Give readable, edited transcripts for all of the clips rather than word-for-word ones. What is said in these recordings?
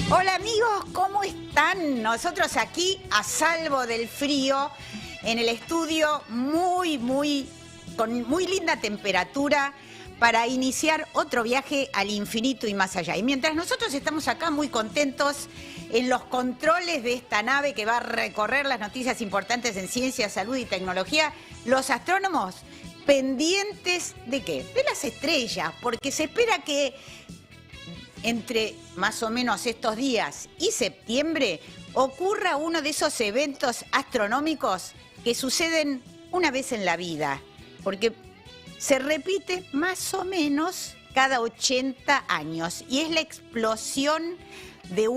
Hola amigos, ¿cómo están? Nosotros aquí a salvo del frío, en el estudio con muy linda temperatura para iniciar otro viaje al infinito y más allá. Y mientras nosotros estamos acá muy contentos en los controles de esta nave que va a recorrer las noticias importantes en ciencia, salud y tecnología, los astrónomos pendientes ¿de qué? De las estrellas, porque se espera que entre más o menos estos días y septiembre ocurra uno de esos eventos astronómicos que suceden una vez en la vida, porque se repite más o menos cada 80 años y es la explosión de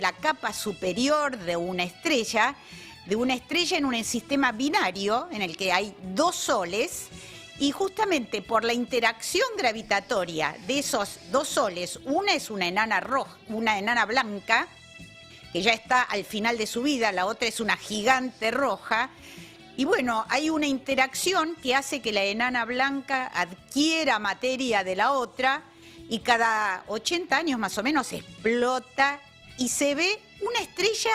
la capa superior de una estrella en un sistema binario en el que hay dos soles. Y justamente por la interacción gravitatoria de esos dos soles, una es una enana roja, una enana blanca, que ya está al final de su vida, la otra es una gigante roja. Y bueno, hay una interacción que hace que la enana blanca adquiera materia de la otra y cada 80 años más o menos explota y se ve una estrella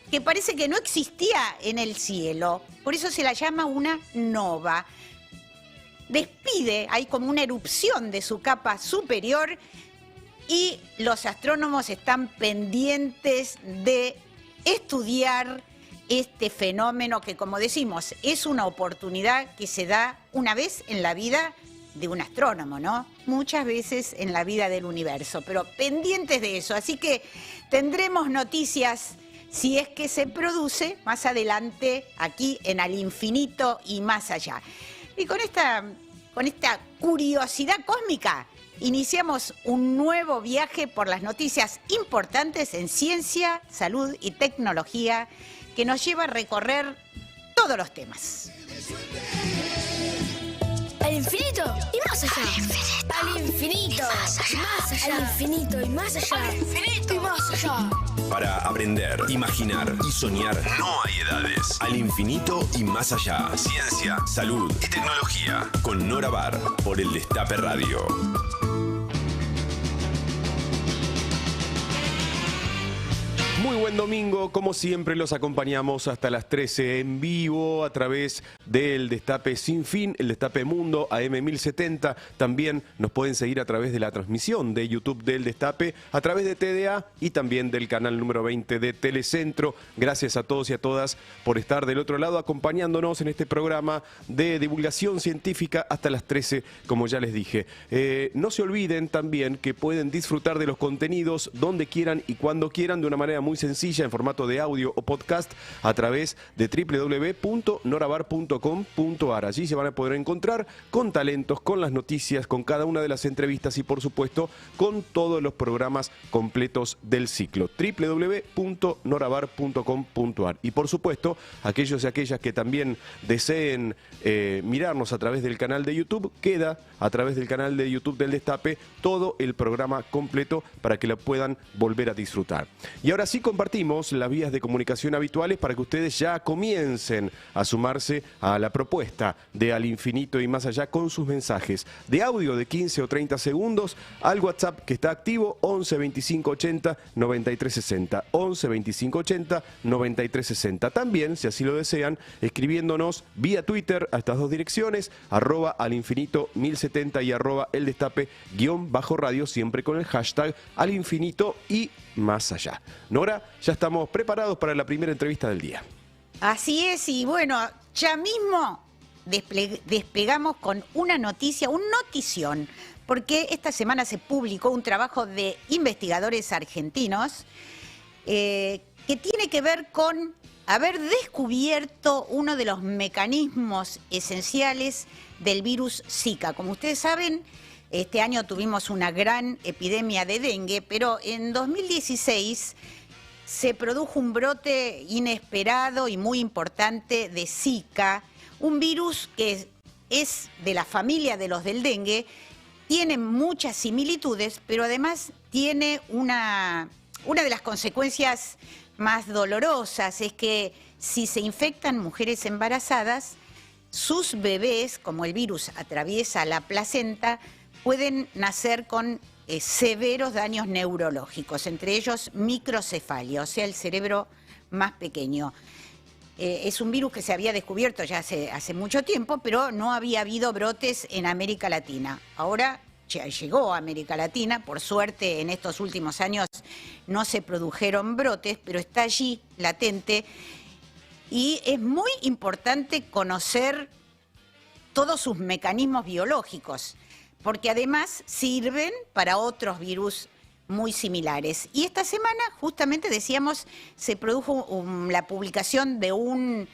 que parece que no existía en el cielo. Por eso se la llama una nova. Despide, hay como una erupción de su capa superior y los astrónomos están pendientes de estudiar este fenómeno que, como decimos, es una oportunidad que se da una vez en la vida de un astrónomo, ¿no? Muchas veces en la vida del universo, pero pendientes de eso. Así que tendremos noticias si es que se produce más adelante aquí en Al Infinito y Más Allá. Y con esta curiosidad cósmica, iniciamos un nuevo viaje por las noticias importantes en ciencia, salud y tecnología que nos lleva a recorrer todos los temas. Al infinito y más allá. Al infinito y más allá. Al infinito y más allá. Al infinito y más allá. Para aprender, imaginar y soñar no hay edades. Al infinito y más allá. Ciencia, salud y tecnología. Con Nora Bar por el Destape Radio. Muy buen domingo, como siempre los acompañamos hasta las 13 en vivo a través del Destape Sin Fin, el Destape Mundo AM 1070. También nos pueden seguir a través de la transmisión de YouTube del Destape, a través de TDA y también del canal número 20 de Telecentro. Gracias a todos y a todas por estar del otro lado acompañándonos en este programa de divulgación científica hasta las 13, como ya les dije. No se olviden también que pueden disfrutar de los contenidos donde quieran y cuando quieran de una manera muy sencilla en formato de audio o podcast a través de www.norabar.com.ar. Allí se van a poder encontrar con talentos, con las noticias, con cada una de las entrevistas y por supuesto con todos los programas completos del ciclo. www.norabar.com.ar. Y por supuesto, aquellos y aquellas que también deseen mirarnos a través del canal de YouTube, queda a través del canal de YouTube del Destape todo el programa completo para que lo puedan volver a disfrutar. Y ahora sí compartimos las vías de comunicación habituales para que ustedes ya comiencen a sumarse a la propuesta de Al Infinito y Más Allá con sus mensajes de audio de 15 o 30 segundos al WhatsApp que está activo 11 25 80 93 60. 11 25 80 93 60. También, si así lo desean, escribiéndonos vía Twitter a estas dos direcciones, @alinfinito 1070 y @eldestape_radio, siempre con el hashtag Al Infinito y Más Allá. Nora, ya estamos preparados para la primera entrevista del día. Así es, y bueno, ya mismo despegamos con una noticia, un notición, porque esta semana se publicó un trabajo de investigadores argentinos que tiene que ver con haber descubierto uno de los mecanismos esenciales del virus Zika. Como ustedes saben, este año tuvimos una gran epidemia de dengue, pero en 2016 se produjo un brote inesperado y muy importante de Zika, un virus que es de la familia de los del dengue, tiene muchas similitudes, pero además tiene una de las consecuencias más dolorosas, es que si se infectan mujeres embarazadas, sus bebés, como el virus atraviesa la placenta, pueden nacer con severos daños neurológicos, entre ellos microcefalia, o sea, el cerebro más pequeño. Es un virus que se había descubierto ya hace mucho tiempo, pero no había habido brotes en América Latina. Ahora ya llegó a América Latina, por suerte en estos últimos años no se produjeron brotes, pero está allí latente y es muy importante conocer todos sus mecanismos biológicos, porque además sirven para otros virus muy similares. Y esta semana, justamente decíamos, se produjo la publicación de un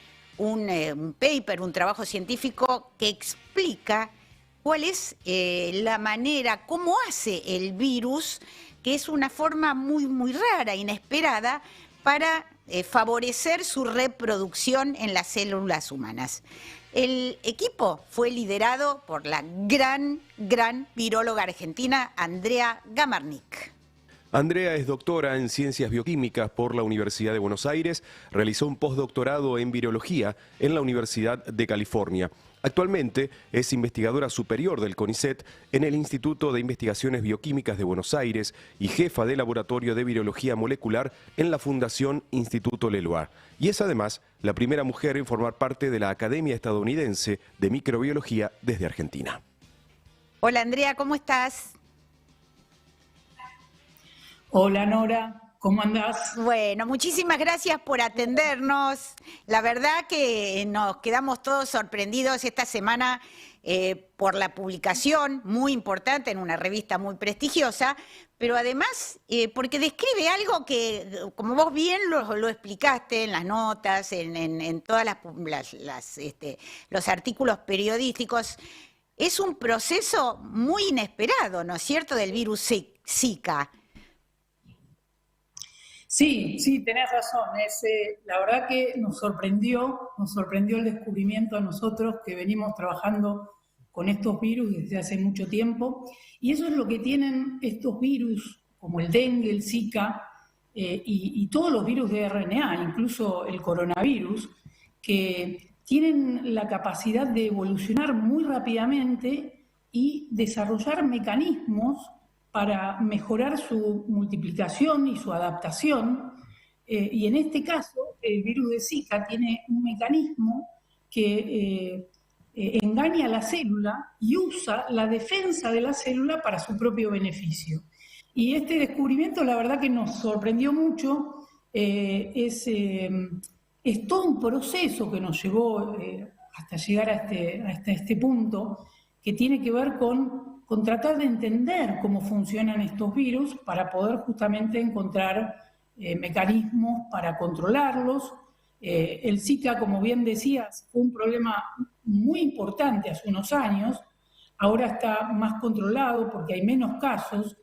paper, un trabajo científico que explica cuál es la manera, cómo hace el virus, que es una forma muy rara, inesperada, para favorecer su reproducción en las células humanas. El equipo fue liderado por la gran viróloga argentina Andrea Gamarnik. Andrea es doctora en Ciencias Bioquímicas por la Universidad de Buenos Aires, realizó un postdoctorado en Virología en la Universidad de California. Actualmente es investigadora superior del CONICET en el Instituto de Investigaciones Bioquímicas de Buenos Aires y jefa de Laboratorio de Virología Molecular en la Fundación Instituto Leloir. Y es además la primera mujer en formar parte de la Academia Estadounidense de Microbiología desde Argentina. Hola Andrea, ¿cómo estás? Hola Nora, ¿cómo andás? Bueno, muchísimas gracias por atendernos. La verdad que nos quedamos todos sorprendidos esta semana por la publicación muy importante en una revista muy prestigiosa, pero además porque describe algo que, como vos bien lo explicaste en las notas, en todas los artículos periodísticos, es un proceso muy inesperado, ¿no es cierto?, del virus Zika. Sí, tenés razón. La verdad que nos sorprendió el descubrimiento a nosotros que venimos trabajando con estos virus desde hace mucho tiempo. Y eso es lo que tienen estos virus, como el dengue, el Zika y todos los virus de RNA, incluso el coronavirus, que tienen la capacidad de evolucionar muy rápidamente y desarrollar mecanismos para mejorar su multiplicación y su adaptación. Y en este caso, el virus de Zika tiene un mecanismo que engaña a la célula y usa la defensa de la célula para su propio beneficio. Y este descubrimiento, la verdad que nos sorprendió mucho. Es todo un proceso que nos llevó hasta llegar hasta este punto, que tiene que ver con tratar de entender cómo funcionan estos virus para poder justamente encontrar mecanismos para controlarlos. El Zika, como bien decías, fue un problema muy importante hace unos años, ahora está más controlado porque hay menos casos,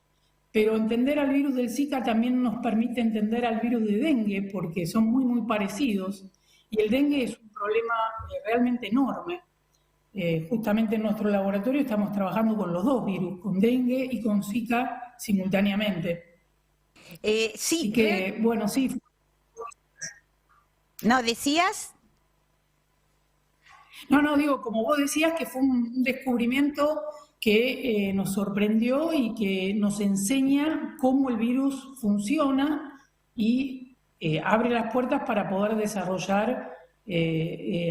pero entender al virus del Zika también nos permite entender al virus de dengue porque son muy parecidos, y el dengue es un problema realmente enorme. Justamente en nuestro laboratorio estamos trabajando con los dos virus, con dengue y con Zika simultáneamente. Sí. Que, bueno, sí. ¿No decías? No, digo, como vos decías, que fue un descubrimiento que nos sorprendió y que nos enseña cómo el virus funciona y abre las puertas para poder desarrollar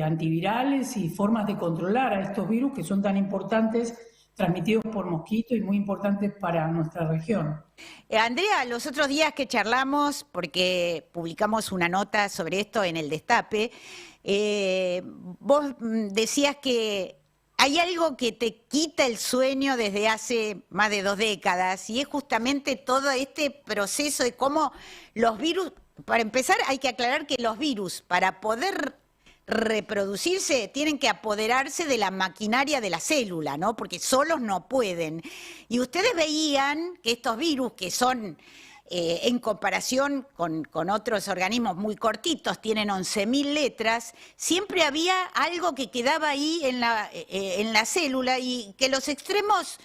antivirales y formas de controlar a estos virus que son tan importantes, transmitidos por mosquitos y muy importantes para nuestra región. Andrea, los otros días que charlamos, porque publicamos una nota sobre esto en El Destape, vos decías que hay algo que te quita el sueño desde hace más de 2 décadas, y es justamente todo este proceso de cómo los virus, para empezar hay que aclarar que los virus, para poder reproducirse, tienen que apoderarse de la maquinaria de la célula, ¿no? Porque solos no pueden. Y ustedes veían que estos virus, que son en comparación con otros organismos muy cortitos, tienen 11.000 letras, siempre había algo que quedaba ahí en la célula, y que los extremos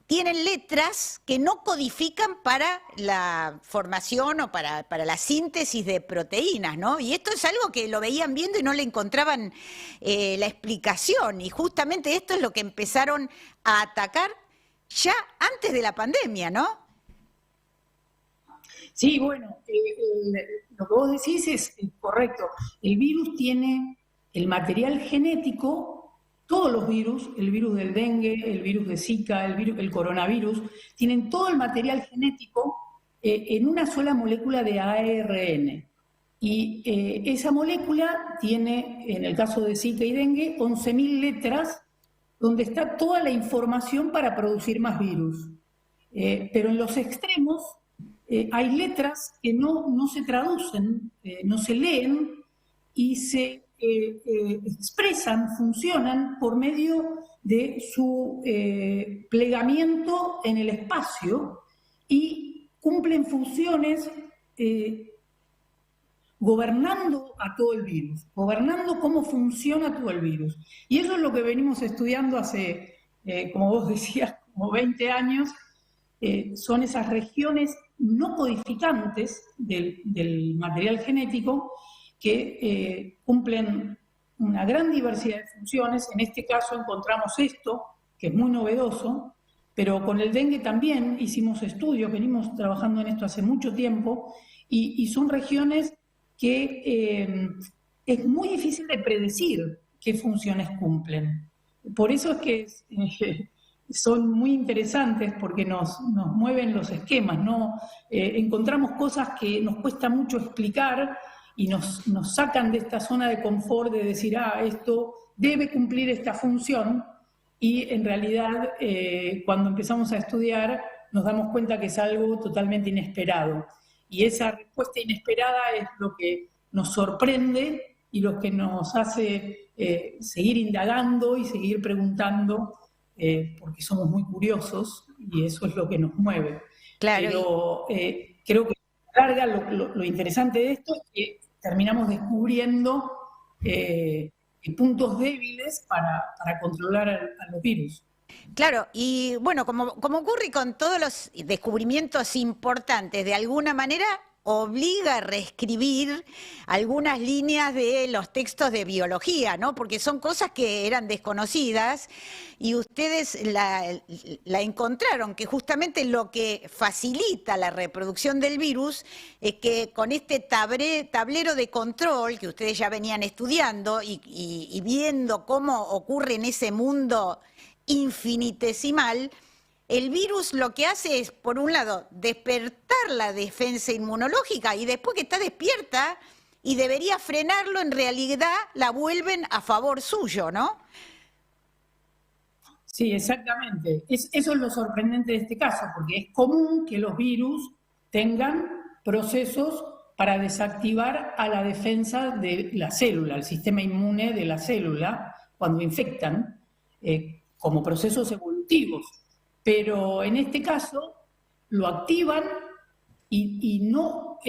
tienen letras que no codifican para la formación o para la síntesis de proteínas, ¿no? Y esto es algo que lo veían viendo y no le encontraban la explicación, y justamente esto es lo que empezaron a atacar ya antes de la pandemia, ¿no? Sí, bueno, lo que vos decís es correcto. El virus tiene el material genético, todos los virus, el virus del dengue, el virus de Zika, el coronavirus, tienen todo el material genético en una sola molécula de ARN. Y esa molécula tiene, en el caso de Zika y dengue, 11.000 letras donde está toda la información para producir más virus. Pero en los extremos hay letras que no se traducen, no se leen y se expresan, funcionan por medio de su plegamiento en el espacio y cumplen funciones gobernando a todo el virus, gobernando cómo funciona todo el virus. Y eso es lo que venimos estudiando hace, como vos decías, como 20 años, son esas regiones no codificantes del material genético que cumplen una gran diversidad de funciones. En este caso encontramos esto, que es muy novedoso, pero con el dengue también hicimos estudios, venimos trabajando en esto hace mucho tiempo, y son regiones que es muy difícil de predecir qué funciones cumplen. Por eso es que son muy interesantes, porque nos mueven los esquemas, ¿no? Encontramos cosas que nos cuesta mucho explicar y nos sacan de esta zona de confort de decir, esto debe cumplir esta función, y en realidad cuando empezamos a estudiar nos damos cuenta que es algo totalmente inesperado. Y esa respuesta inesperada es lo que nos sorprende y lo que nos hace seguir indagando y seguir preguntando, porque somos muy curiosos y eso es lo que nos mueve. Claro. Pero creo que a la larga lo interesante de esto es que terminamos descubriendo puntos débiles para controlar a los virus. Claro, y bueno, como ocurre con todos los descubrimientos importantes, de alguna manera obliga a reescribir algunas líneas de los textos de biología, ¿no? Porque son cosas que eran desconocidas y ustedes la encontraron, que justamente lo que facilita la reproducción del virus es que con este tablero de control que ustedes ya venían estudiando y viendo cómo ocurre en ese mundo infinitesimal, el virus lo que hace es, por un lado, despertar la defensa inmunológica, y después que está despierta y debería frenarlo, en realidad la vuelven a favor suyo, ¿no? Sí, exactamente. Eso es lo sorprendente de este caso, porque es común que los virus tengan procesos para desactivar a la defensa de la célula, el sistema inmune de la célula, cuando infectan, como procesos evolutivos. Pero en este caso lo activan y no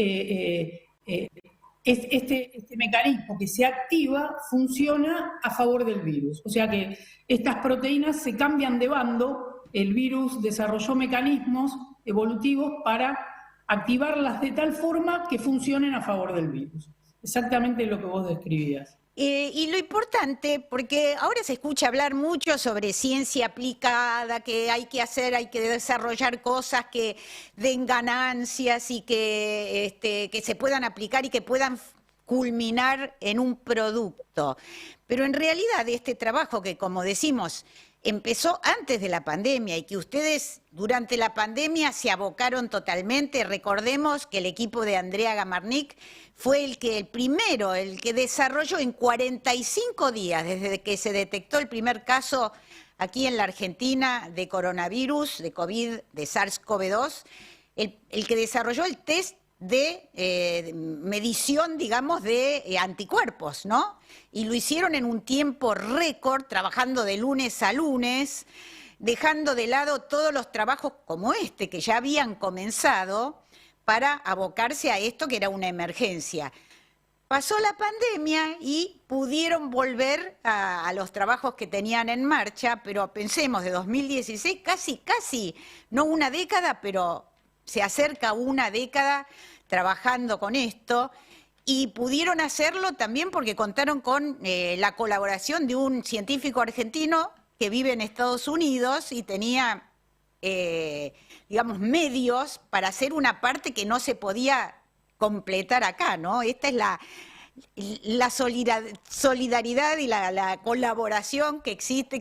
este mecanismo que se activa funciona a favor del virus. O sea que estas proteínas se cambian de bando, el virus desarrolló mecanismos evolutivos para activarlas de tal forma que funcionen a favor del virus. Exactamente lo que vos describías. Y lo importante, porque ahora se escucha hablar mucho sobre ciencia aplicada, que hay que desarrollar cosas que den ganancias y que se puedan aplicar y que puedan culminar en un producto. Pero en realidad este trabajo que, como decimos, empezó antes de la pandemia y que ustedes durante la pandemia se abocaron totalmente. Recordemos que el equipo de Andrea Gamarnik fue el que desarrolló en 45 días, desde que se detectó el primer caso aquí en la Argentina de coronavirus, de COVID, de SARS-CoV-2, el que desarrolló el test de medición, digamos, de anticuerpos, ¿no? Y lo hicieron en un tiempo récord, trabajando de lunes a lunes, dejando de lado todos los trabajos como este que ya habían comenzado para abocarse a esto que era una emergencia. Pasó la pandemia y pudieron volver a los trabajos que tenían en marcha, pero pensemos, de 2016, casi, no una década, pero se acerca una década trabajando con esto, y pudieron hacerlo también porque contaron con la colaboración de un científico argentino que vive en Estados Unidos y tenía digamos, medios para hacer una parte que no se podía completar acá, ¿no? Esta es la solidaridad y la colaboración que existe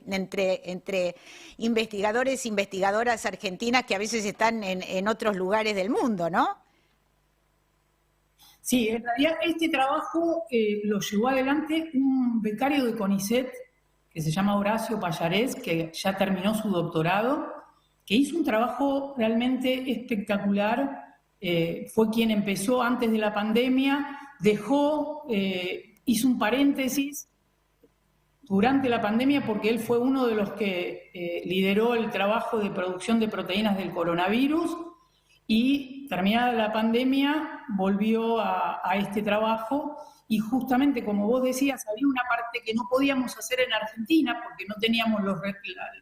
entre investigadores e investigadoras argentinas que a veces están en otros lugares del mundo, ¿no? Sí, en realidad este trabajo lo llevó adelante un becario de CONICET que se llama Horacio Pallarés, que ya terminó su doctorado, que hizo un trabajo realmente espectacular. Fue quien empezó antes de la pandemia, hizo un paréntesis durante la pandemia porque él fue uno de los que lideró el trabajo de producción de proteínas del coronavirus, y terminada la pandemia volvió a este trabajo, y justamente como vos decías, había una parte que no podíamos hacer en Argentina porque no teníamos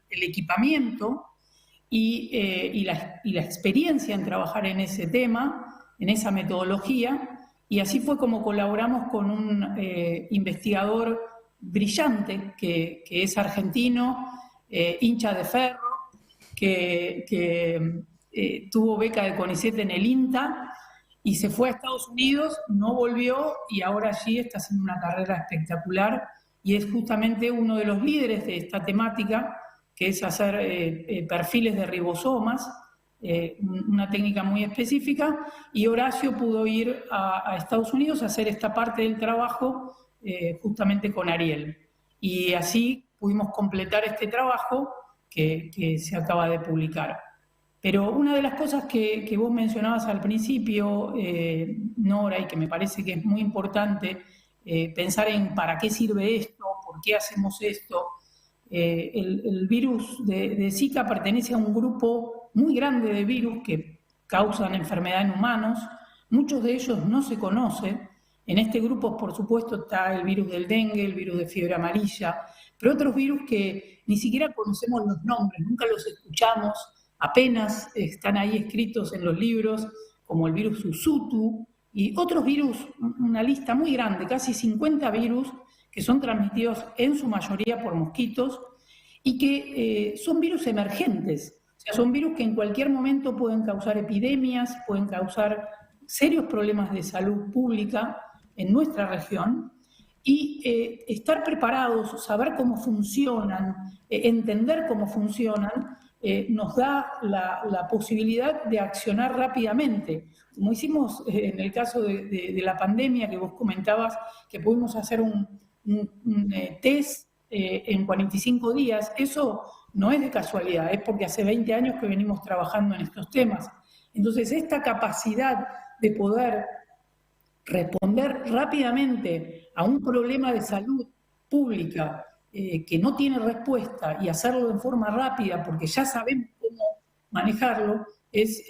el equipamiento y la experiencia en trabajar en ese tema, en esa metodología, y así fue como colaboramos con un investigador brillante que es argentino, hincha de Ferro, que tuvo beca de CONICET en el INTA y se fue a Estados Unidos, no volvió y ahora allí está haciendo una carrera espectacular y es justamente uno de los líderes de esta temática, que es hacer perfiles de ribosomas, una técnica muy específica, y Horacio pudo ir a Estados Unidos a hacer esta parte del trabajo justamente con Ariel. Y así pudimos completar este trabajo que se acaba de publicar. Pero una de las cosas que vos mencionabas al principio, Nora, y que me parece que es muy importante pensar en para qué sirve esto, por qué hacemos esto. El virus de Zika pertenece a un grupo muy grande de virus que causan enfermedad en humanos. Muchos de ellos no se conocen. En este grupo, por supuesto, está el virus del dengue, el virus de fiebre amarilla, pero otros virus que ni siquiera conocemos los nombres, nunca los escuchamos, apenas están ahí escritos en los libros, como el virus Usutu y otros virus, una lista muy grande, casi 50 virus que son transmitidos en su mayoría por mosquitos y que son virus emergentes. O sea, son virus que en cualquier momento pueden causar epidemias, pueden causar serios problemas de salud pública en nuestra región, y estar preparados, saber cómo funcionan, entender cómo funcionan, nos da la posibilidad de accionar rápidamente. Como hicimos en el caso de la pandemia que vos comentabas, que pudimos hacer un test en 45 días, eso no es de casualidad, es porque hace 20 años que venimos trabajando en estos temas. Entonces, esta capacidad de poder responder rápidamente a un problema de salud pública que no tiene respuesta y hacerlo en forma rápida porque ya sabemos cómo manejarlo, es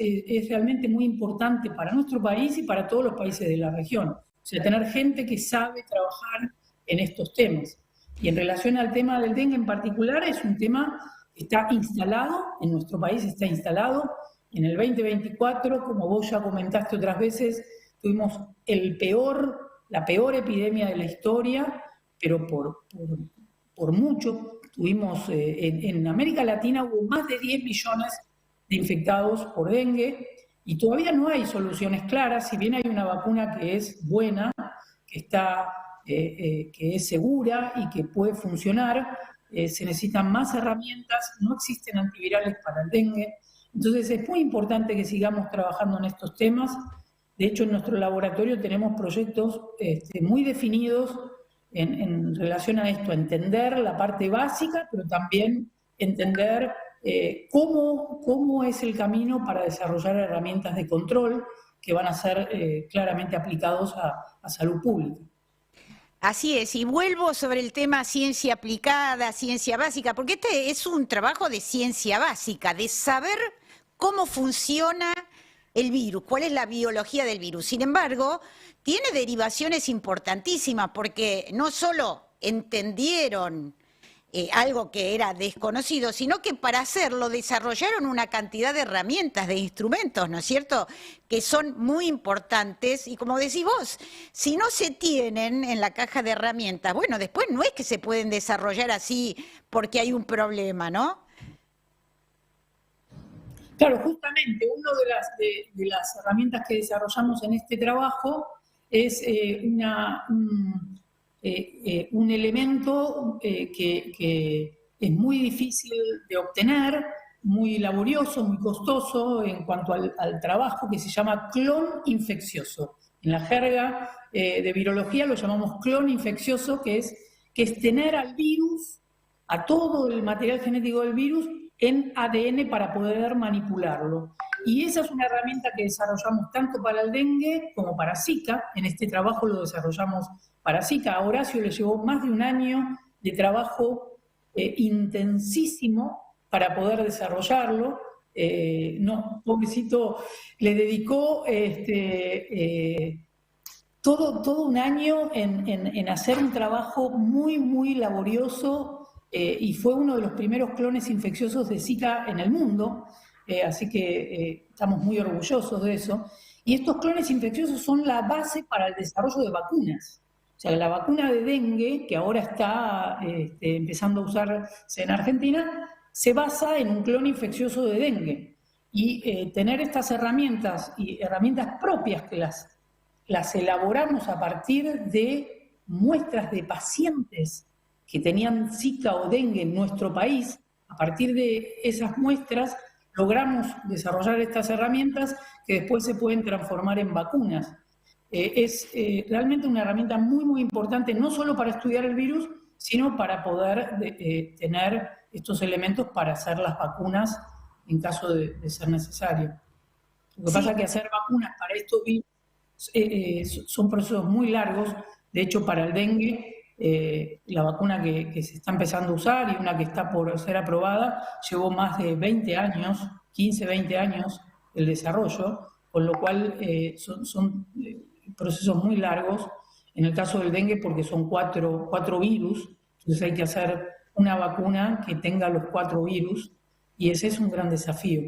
realmente muy importante para nuestro país y para todos los países de la región. O sea, tener gente que sabe trabajar en estos temas. Y en relación al tema del dengue en particular, es un tema que está instalado, en nuestro país está instalado. En el 2024, como vos ya comentaste otras veces, tuvimos la peor epidemia de la historia, pero por mucho. Tuvimos en América Latina hubo más de 10 millones de infectados por dengue y todavía no hay soluciones claras. Si bien hay una vacuna que es buena, que es segura y que puede funcionar, se necesitan más herramientas, no existen antivirales para el dengue. Entonces es muy importante que sigamos trabajando en estos temas. De hecho, en nuestro laboratorio tenemos proyectos muy definidos en relación a esto, entender la parte básica, pero también entender cómo es el camino para desarrollar herramientas de control que van a ser claramente aplicados a salud pública. Así es, y vuelvo sobre el tema ciencia aplicada, ciencia básica, porque este es un trabajo de ciencia básica, de saber cómo funciona el virus, cuál es la biología del virus. Sin embargo, tiene derivaciones importantísimas porque no solo entendieron algo que era desconocido, sino que para hacerlo desarrollaron una cantidad de herramientas, de instrumentos, ¿no es cierto?, que son muy importantes y como decís vos, si no se tienen en la caja de herramientas, bueno, después no es que se pueden desarrollar así porque hay un problema, ¿no? Claro, justamente una de las herramientas que desarrollamos en este trabajo es un elemento que es muy difícil de obtener, muy laborioso, muy costoso en cuanto al trabajo, que se llama clon infeccioso. En la jerga de virología lo llamamos clon infeccioso, que es tener al virus, a todo el material genético del virus, en ADN para poder manipularlo. Y esa es una herramienta que desarrollamos tanto para el dengue como para Zika. En este trabajo lo desarrollamos para Zika. A Horacio le llevó más de un año de trabajo intensísimo para poder desarrollarlo. Pobrecito, le dedicó todo un año en hacer un trabajo muy, muy laborioso, y fue uno de los primeros clones infecciosos de Zika en el mundo, así que estamos muy orgullosos de eso. Y estos clones infecciosos son la base para el desarrollo de vacunas. O sea, la vacuna de dengue, que ahora está empezando a usarse en Argentina, se basa en un clon infeccioso de dengue. Y tener estas herramientas, y herramientas propias que las elaboramos a partir de muestras de pacientes que tenían Zika o dengue en nuestro país, a partir de esas muestras logramos desarrollar estas herramientas que después se pueden transformar en vacunas. Es realmente una herramienta muy, muy importante, no solo para estudiar el virus, sino para poder tener estos elementos para hacer las vacunas en caso de ser necesario. Lo que pasa es que hacer vacunas para estos virus son procesos muy largos. De hecho, para el dengue, la vacuna que se está empezando a usar y una que está por ser aprobada, llevó más de 20 años, 15, 20 años el desarrollo, con lo cual son procesos muy largos. En el caso del dengue, porque son cuatro virus, entonces hay que hacer una vacuna que tenga los 4 virus, y ese es un gran desafío.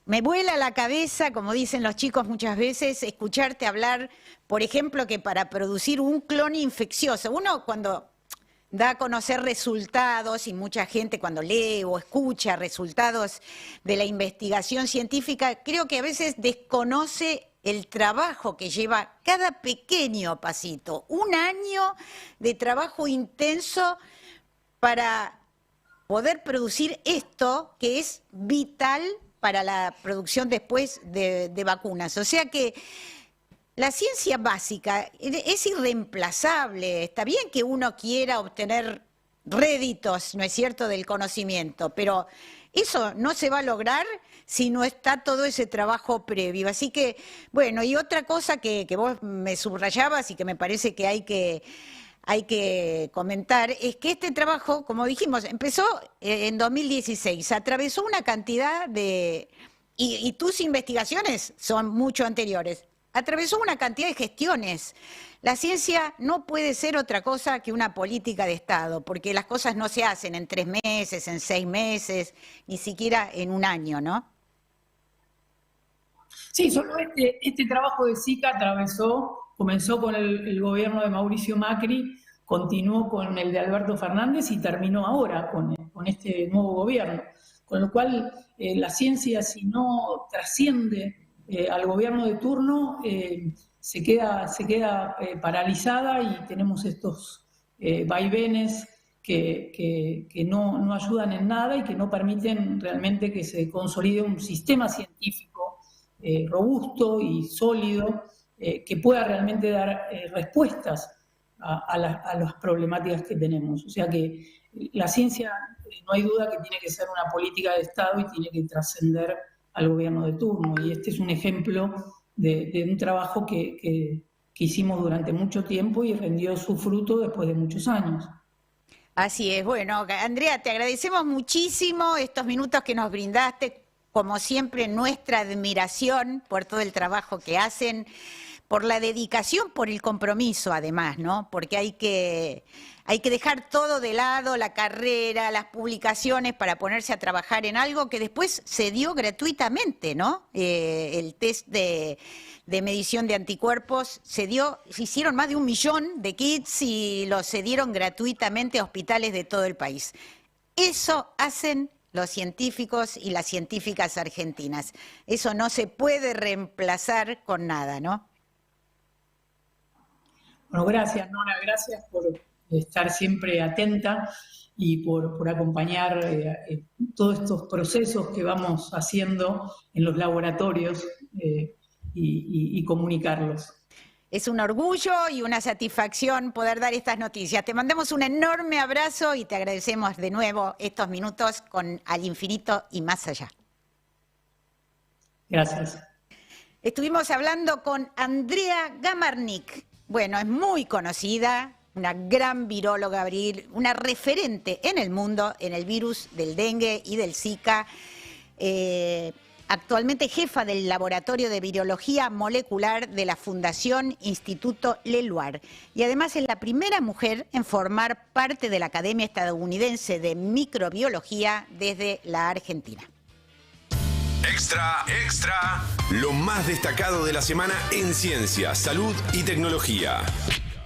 Me vuela la cabeza, como dicen los chicos muchas veces, escucharte hablar, por ejemplo, que para producir un clon infeccioso, uno cuando da a conocer resultados, y mucha gente cuando lee o escucha resultados de la investigación científica, creo que a veces desconoce el trabajo que lleva cada pequeño pasito. Un año de trabajo intenso para poder producir esto que es vital para la producción después de vacunas. O sea que la ciencia básica es irreemplazable. Está bien que uno quiera obtener réditos, ¿no es cierto?, del conocimiento, pero eso no se va a lograr si no está todo ese trabajo previo. Así que, bueno, y otra cosa que vos me subrayabas y que me parece que hay que comentar, es que este trabajo, como dijimos, empezó en 2016, atravesó una cantidad de, y tus investigaciones son mucho anteriores, atravesó una cantidad de gestiones. La ciencia no puede ser otra cosa que una política de Estado, porque las cosas no se hacen en 3 meses, en 6 meses, ni siquiera en un año, ¿no? Sí, solo este trabajo de Zika comenzó con el gobierno de Mauricio Macri, continuó con el de Alberto Fernández y terminó ahora con este nuevo gobierno. Con lo cual, la ciencia, si no trasciende al gobierno de turno, se queda paralizada, y tenemos estos vaivenes que no ayudan en nada y que no permiten realmente que se consolide un sistema científico robusto y sólido, que pueda realmente dar respuestas a las problemáticas que tenemos. O sea que la ciencia, no hay duda que tiene que ser una política de Estado y tiene que trascender al gobierno de turno. Y este es un ejemplo de un trabajo que hicimos durante mucho tiempo y rindió su fruto después de muchos años. Así es. Bueno, Andrea, te agradecemos muchísimo estos minutos que nos brindaste. Como siempre, nuestra admiración por todo el trabajo que hacen, por la dedicación, por el compromiso además, ¿no? Porque hay que dejar todo de lado, la carrera, las publicaciones, para ponerse a trabajar en algo que después se dio gratuitamente, ¿no? El test de medición de anticuerpos se hicieron más de 1 millón de kits y los cedieron gratuitamente a hospitales de todo el país. Eso hacen los científicos y las científicas argentinas. Eso no se puede reemplazar con nada, ¿no? Bueno, gracias, Nora, gracias por estar siempre atenta y por acompañar todos estos procesos que vamos haciendo en los laboratorios y comunicarlos. Es un orgullo y una satisfacción poder dar estas noticias. Te mandamos un enorme abrazo y te agradecemos de nuevo estos minutos con Al Infinito y Más Allá. Gracias. Estuvimos hablando con Andrea Gamarnik. Bueno, es muy conocida, una gran viróloga, una referente en el mundo en el virus del dengue y del Zika. Actualmente jefa del Laboratorio de Virología Molecular de la Fundación Instituto Leluar. Y además es la primera mujer en formar parte de la Academia Estadounidense de Microbiología desde la Argentina. Extra, extra. Lo más destacado de la semana en ciencia, salud y tecnología.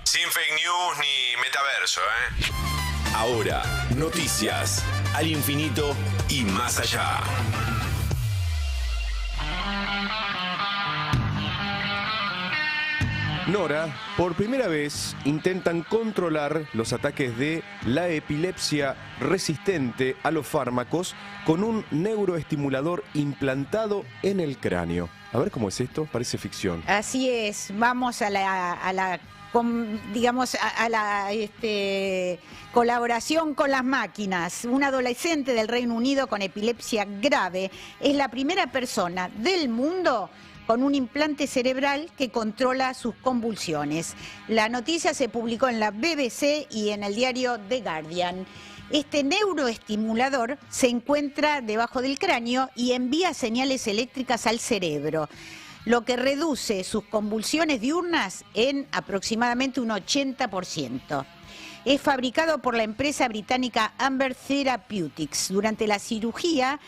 Sin fake news ni metaverso, ¿eh? Ahora, noticias. Al infinito y más allá. Nora, por primera vez intentan controlar los ataques de la epilepsia resistente a los fármacos con un neuroestimulador implantado en el cráneo. A ver cómo es esto, parece ficción. Así es, vamos a la colaboración con las máquinas. Un adolescente del Reino Unido con epilepsia grave es la primera persona del mundo con un implante cerebral que controla sus convulsiones. La noticia se publicó en la BBC y en el diario The Guardian. Este neuroestimulador se encuentra debajo del cráneo y envía señales eléctricas al cerebro, lo que reduce sus convulsiones diurnas en aproximadamente un 80%. Es fabricado por la empresa británica Amber Therapeutics. Durante la cirugía,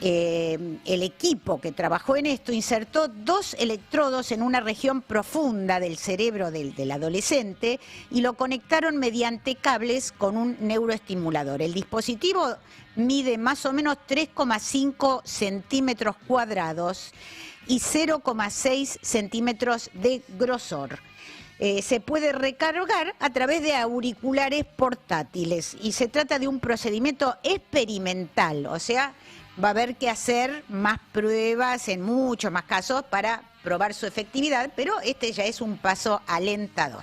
el equipo que trabajó en esto insertó 2 electrodos en una región profunda del cerebro del adolescente y lo conectaron mediante cables con un neuroestimulador. El dispositivo mide más o menos 3,5 centímetros cuadrados y 0,6 centímetros de grosor. Se puede recargar a través de auriculares portátiles y se trata de un procedimiento experimental, o sea, va a haber que hacer más pruebas en muchos más casos para probar su efectividad, pero este ya es un paso alentador.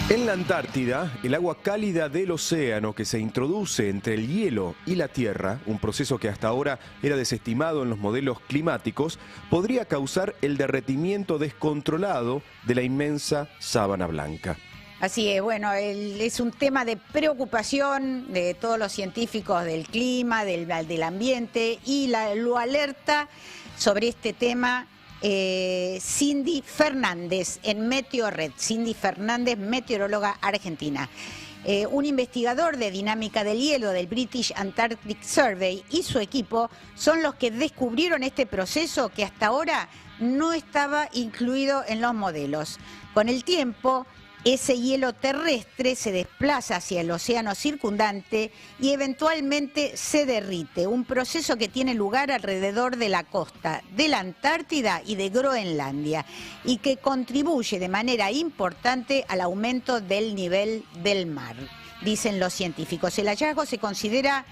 En la Antártida, el agua cálida del océano que se introduce entre el hielo y la Tierra, un proceso que hasta ahora era desestimado en los modelos climáticos, podría causar el derretimiento descontrolado de la inmensa sábana blanca. Así es, bueno, es un tema de preocupación de todos los científicos del clima, del ambiente, y lo alerta sobre este tema Cindy Fernández en Meteorred. Cindy Fernández, meteoróloga argentina. Un investigador de dinámica del hielo del British Antarctic Survey y su equipo son los que descubrieron este proceso que hasta ahora no estaba incluido en los modelos. Con el tiempo, ese hielo terrestre se desplaza hacia el océano circundante y eventualmente se derrite, un proceso que tiene lugar alrededor de la costa de la Antártida y de Groenlandia y que contribuye de manera importante al aumento del nivel del mar, dicen los científicos. El hallazgo se considera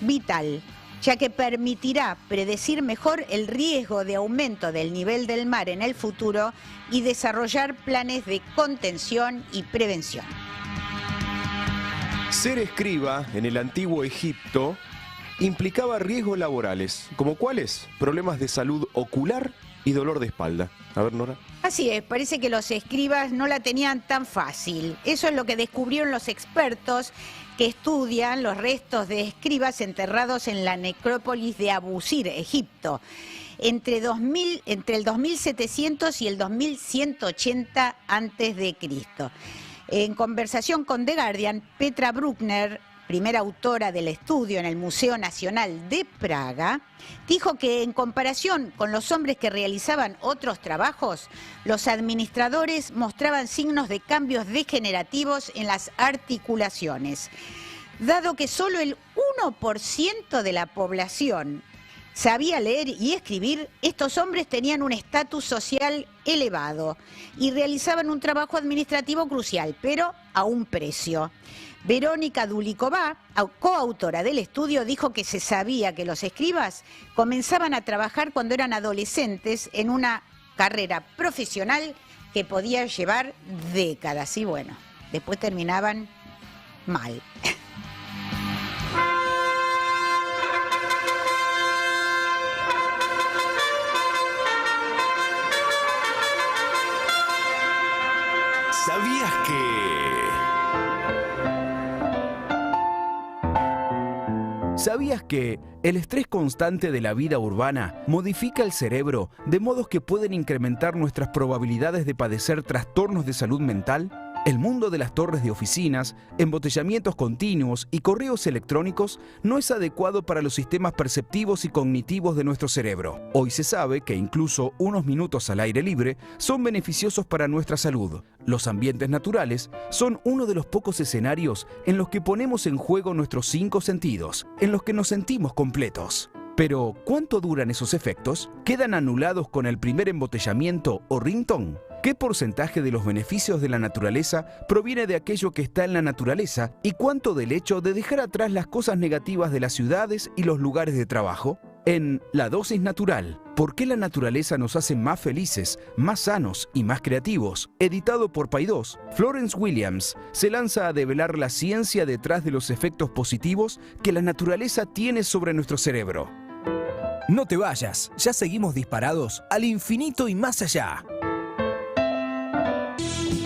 vital, ya que permitirá predecir mejor el riesgo de aumento del nivel del mar en el futuro y desarrollar planes de contención y prevención. Ser escriba en el antiguo Egipto implicaba riesgos laborales, ¿como cuáles? Problemas de salud ocular y dolor de espalda. A ver, Nora. Así es, parece que los escribas no la tenían tan fácil. Eso es lo que descubrieron los expertos que estudian los restos de escribas enterrados en la necrópolis de Abu Sir, Egipto, entre el 2700 y el 2180 a.C. En conversación con The Guardian, Petra Bruckner, primera autora del estudio en el Museo Nacional de Praga, dijo que en comparación con los hombres que realizaban otros trabajos, los administradores mostraban signos de cambios degenerativos en las articulaciones. dado que solo el 1% de la población sabía leer y escribir, estos hombres tenían un estatus social elevado y realizaban un trabajo administrativo crucial, pero a un precio. Verónica Dulikova, coautora del estudio, dijo que se sabía que los escribas comenzaban a trabajar cuando eran adolescentes en una carrera profesional que podía llevar décadas. Y bueno, después terminaban mal. ¿Sabías ¿Sabías que el estrés constante de la vida urbana modifica el cerebro de modos que pueden incrementar nuestras probabilidades de padecer trastornos de salud mental? El mundo de las torres de oficinas, embotellamientos continuos y correos electrónicos no es adecuado para los sistemas perceptivos y cognitivos de nuestro cerebro. Hoy se sabe que incluso unos minutos al aire libre son beneficiosos para nuestra salud. Los ambientes naturales son uno de los pocos escenarios en los que ponemos en juego nuestros 5 sentidos, en los que nos sentimos completos. Pero, ¿cuánto duran esos efectos? ¿Quedan anulados con el primer embotellamiento o ringtone? ¿Qué porcentaje de los beneficios de la naturaleza proviene de aquello que está en la naturaleza? ¿Y cuánto del hecho de dejar atrás las cosas negativas de las ciudades y los lugares de trabajo? En La Dosis Natural, ¿por qué la naturaleza nos hace más felices, más sanos y más creativos? Editado por Paidós, Florence Williams se lanza a develar la ciencia detrás de los efectos positivos que la naturaleza tiene sobre nuestro cerebro. No te vayas, ya seguimos disparados al infinito y más allá.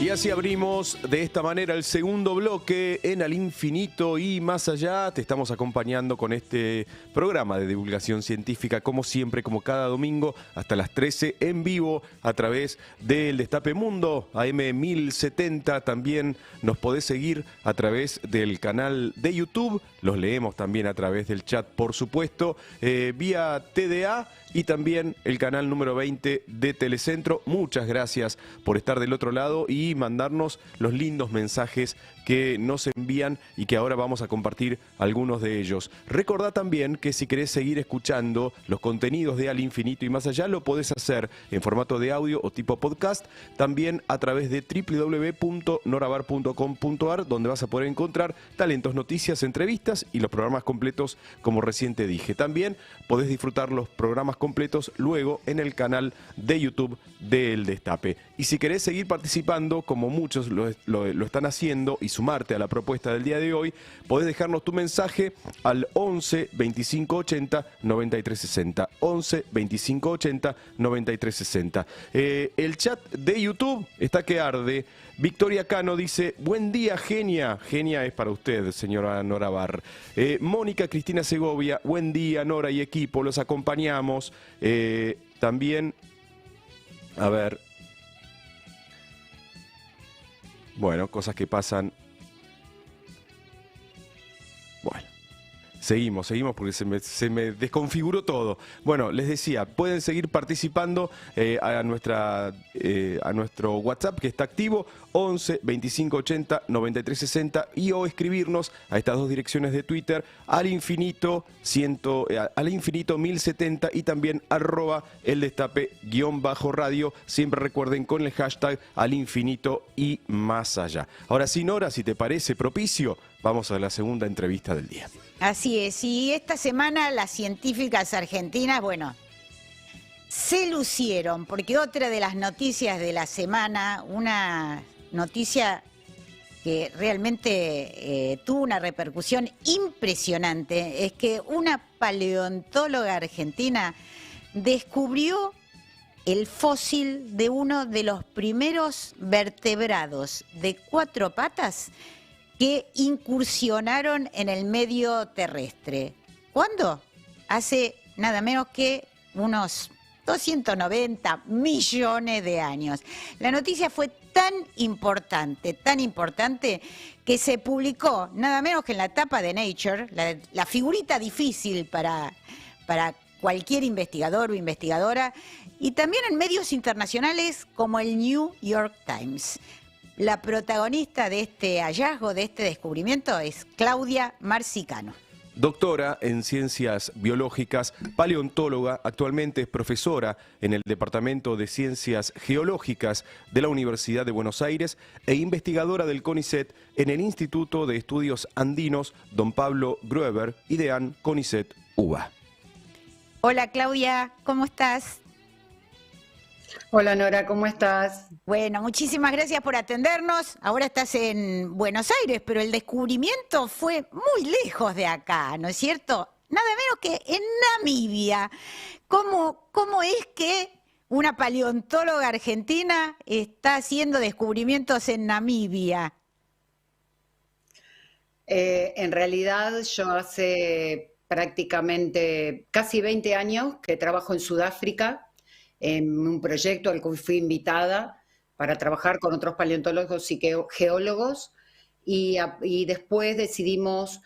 Y así abrimos de esta manera el segundo bloque en Al Infinito y Más Allá. Te estamos acompañando con este programa de divulgación científica, como siempre, como cada domingo, hasta las 13 en vivo a través del Destape Mundo, AM 1070. También nos podés seguir a través del canal de YouTube. Los leemos también a través del chat, por supuesto, vía TDA. Y también el canal número 20 de Telecentro. Muchas gracias por estar del otro lado y mandarnos los lindos mensajes que nos envían y que ahora vamos a compartir algunos de ellos. Recordá también que si querés seguir escuchando los contenidos de Al Infinito y Más Allá, lo podés hacer en formato de audio o tipo podcast, también a través de www.norabar.com.ar, donde vas a poder encontrar talentos, noticias, entrevistas y los programas completos, como recién te dije. También podés disfrutar los programas completos luego en el canal de YouTube del Destape. Y si querés seguir participando, como muchos lo están haciendo, y sumarte a la propuesta del día de hoy, podés dejarnos tu mensaje al 11 25 80 93 60. 11 25 80 93 60. El chat de YouTube está que arde. Victoria Cano dice: buen día, genia. Genia es para usted, señora Nora Bar. Mónica Cristina Segovia: buen día, Nora y equipo, los acompañamos. También, a ver, bueno, cosas que pasan. Bueno, seguimos porque se me desconfiguró todo. Bueno, les decía, pueden seguir participando a nuestro WhatsApp, que está activo, 11 25 80 93 60, y o escribirnos a estas dos direcciones de Twitter, al infinito 1070, y también @eldestape_radio. Siempre recuerden con el hashtag Al Infinito y Más Allá. Ahora sí, Nora, si te parece propicio, vamos a la segunda entrevista del día. Así es, y esta semana las científicas argentinas, bueno, se lucieron, porque otra de las noticias de la semana, una noticia que realmente tuvo una repercusión impresionante, es que una paleontóloga argentina descubrió el fósil de uno de los primeros vertebrados de 4 patas que incursionaron en el medio terrestre. ¿Cuándo? Hace nada menos que unos 290 millones de años. La noticia fue tan importante, que se publicó nada menos que en la tapa de Nature, la figurita difícil para cualquier investigador o investigadora, y también en medios internacionales como el New York Times. La protagonista de este hallazgo, de este descubrimiento, es Claudia Marcicano. Doctora en Ciencias Biológicas, paleontóloga, actualmente es profesora en el Departamento de Ciencias Geológicas de la Universidad de Buenos Aires e investigadora del CONICET en el Instituto de Estudios Andinos Don Pablo Grueber y DEAN CONICET UBA. Hola Claudia, ¿cómo estás? Hola Nora, ¿cómo estás? Bueno, muchísimas gracias por atendernos. Ahora estás en Buenos Aires, pero el descubrimiento fue muy lejos de acá, ¿no es cierto? Nada menos que en Namibia. ¿Cómo es que una paleontóloga argentina está haciendo descubrimientos en Namibia? En realidad yo hace prácticamente casi 20 años que trabajo en Sudáfrica, en un proyecto al que fui invitada para trabajar con otros paleontólogos y geólogos, y después decidimos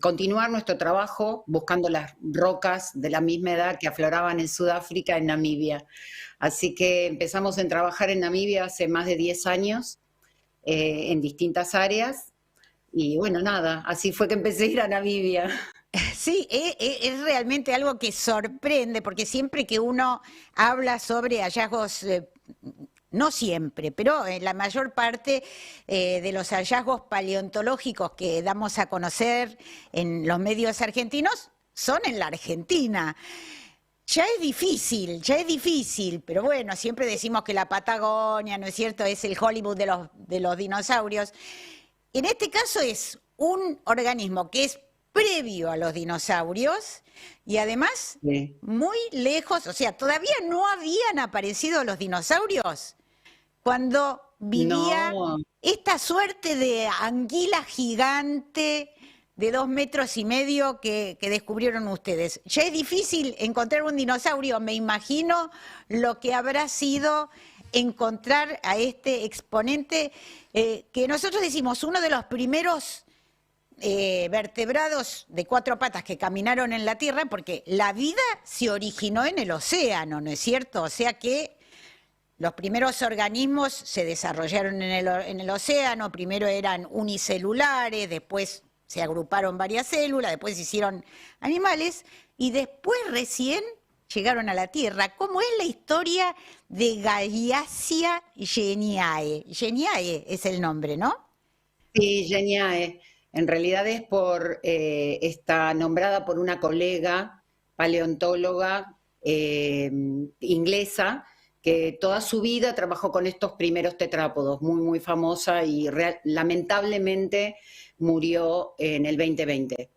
continuar nuestro trabajo buscando las rocas de la misma edad que afloraban en Sudáfrica, en Namibia. Así que empezamos a trabajar en Namibia hace más de 10 años, en distintas áreas, y bueno, nada, así fue que empecé a ir a Namibia. Sí, es realmente algo que sorprende, porque siempre que uno habla sobre hallazgos, no siempre, pero en la mayor parte de los hallazgos paleontológicos que damos a conocer en los medios argentinos son en la Argentina. Ya es difícil, pero bueno, siempre decimos que la Patagonia, ¿no es cierto?, es el Hollywood de los dinosaurios. En este caso es un organismo que es previo a los dinosaurios y además Sí. muy lejos, o sea, todavía no habían aparecido los dinosaurios cuando vivía No. esta suerte de anguila gigante de 2,5 metros que descubrieron ustedes. Ya es difícil encontrar un dinosaurio, me imagino lo que habrá sido encontrar a este exponente que nosotros decimos uno de los primeros vertebrados de 4 patas que caminaron en la Tierra, porque la vida se originó en el océano, ¿no es cierto? O sea que los primeros organismos se desarrollaron en el océano, primero eran unicelulares, después se agruparon varias células, después se hicieron animales y después recién llegaron a la Tierra. ¿Cómo es la historia de Gaiasia geniae? Geniae es el nombre, ¿no? Sí, Geniae. En realidad está nombrada por una colega paleontóloga inglesa que toda su vida trabajó con estos primeros tetrápodos, muy, muy famosa y lamentablemente murió en el 2020.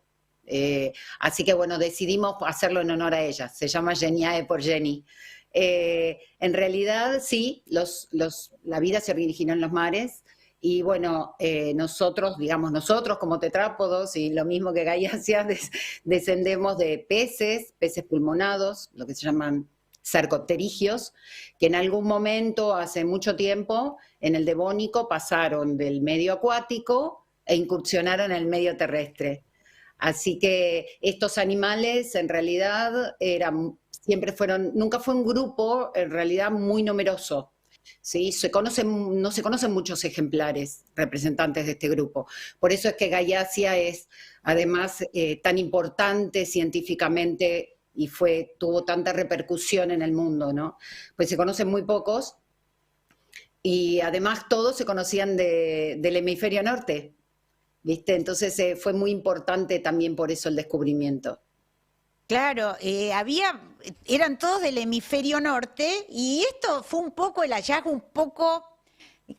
Así que bueno, decidimos hacerlo en honor a ella. Se llama Geniae por Jenny. En realidad, sí, la vida se originó en los mares. Y bueno, nosotros como tetrápodos, y lo mismo que Gaiasia, descendemos de peces pulmonados, lo que se llaman sarcopterigios, que en algún momento, hace mucho tiempo, en el Devónico pasaron del medio acuático e incursionaron en el medio terrestre. Así que estos animales en realidad nunca fue un grupo en realidad muy numeroso. ¿Sí? No se conocen muchos ejemplares representantes de este grupo. Por eso es que Gaiasia es además tan importante científicamente y tuvo tanta repercusión en el mundo, ¿no? Pues se conocen muy pocos y además todos se conocían del hemisferio norte, ¿viste? Entonces fue muy importante también por eso el descubrimiento. Claro, eran todos del hemisferio norte y esto fue un poco el hallazgo, un poco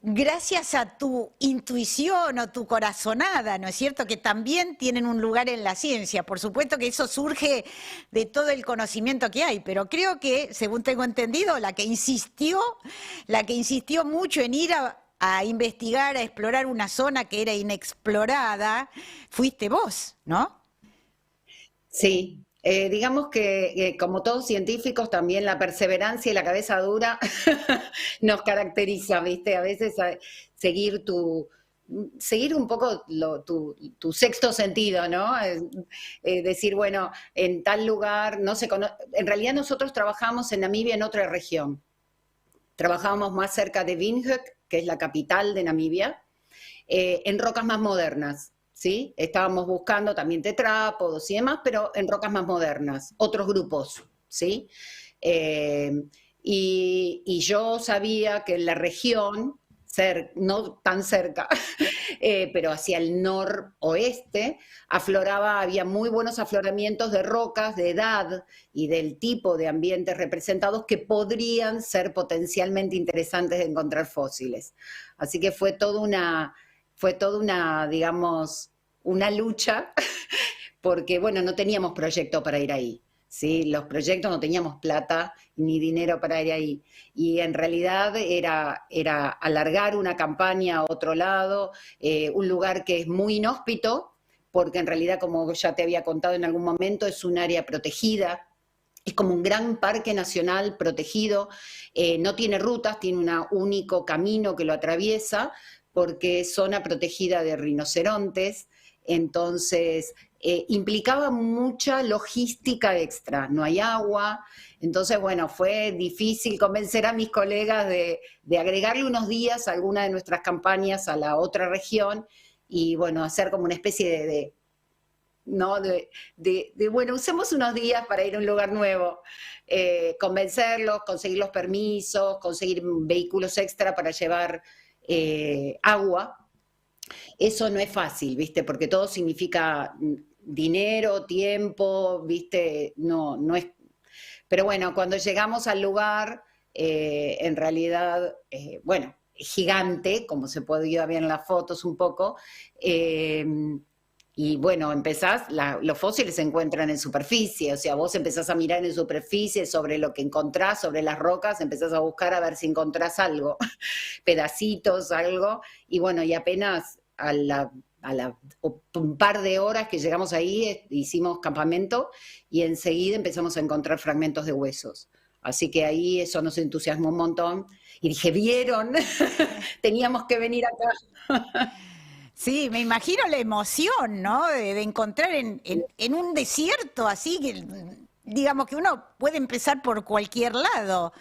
gracias a tu intuición o tu corazonada, ¿no es cierto? Que también tienen un lugar en la ciencia. Por supuesto que eso surge de todo el conocimiento que hay, pero creo que, según tengo entendido, la que insistió mucho en ir a investigar, a explorar una zona que era inexplorada, fuiste vos, ¿no? Sí. Digamos que como todos científicos también la perseverancia y la cabeza dura nos caracteriza, ¿viste? A veces seguir un poco tu sexto sentido, ¿no? Decir, bueno, en tal lugar no se conoce. En realidad nosotros trabajamos en Namibia en otra región. Trabajábamos más cerca de Windhoek, que es la capital de Namibia, en rocas más modernas, ¿sí? Estábamos buscando también tetrápodos y demás, pero en rocas más modernas, otros grupos, ¿sí? Y yo sabía que en la región, no tan cerca, pero hacia el noroeste, había muy buenos afloramientos de rocas de edad y del tipo de ambientes representados que podrían ser potencialmente interesantes de encontrar fósiles. Así que fue toda una, digamos, una lucha, porque, bueno, no teníamos proyecto para ir ahí. ¿Sí? Los proyectos no teníamos plata ni dinero para ir ahí. Y en realidad era alargar una campaña a otro lado, un lugar que es muy inhóspito, porque en realidad, como ya te había contado en algún momento, es un área protegida. Es como un gran parque nacional protegido, no tiene rutas, tiene un único camino que lo atraviesa, porque es zona protegida de rinocerontes. Entonces, implicaba mucha logística extra, no hay agua, entonces, bueno, fue difícil convencer a mis colegas de agregarle unos días a alguna de nuestras campañas a la otra región y, bueno, hacer como una especie bueno, usemos unos días para ir a un lugar nuevo, convencerlos, conseguir los permisos, conseguir vehículos extra para llevar agua. Eso no es fácil, ¿viste? Porque todo significa dinero, tiempo, ¿viste? No es... Pero bueno, cuando llegamos al lugar, en realidad, bueno, gigante, como se podía ver en las fotos un poco, y bueno, los fósiles se encuentran en superficie, o sea, vos empezás a mirar en superficie sobre lo que encontrás, sobre las rocas, empezás a buscar a ver si encontrás algo, pedacitos, algo, y bueno, y apenas un par de horas que llegamos ahí, hicimos campamento y enseguida empezamos a encontrar fragmentos de huesos. Así que ahí eso nos entusiasmó un montón. Y dije, ¿vieron? Teníamos que venir acá. Sí, me imagino la emoción, ¿no? De encontrar en un desierto así, que digamos que uno puede empezar por cualquier lado.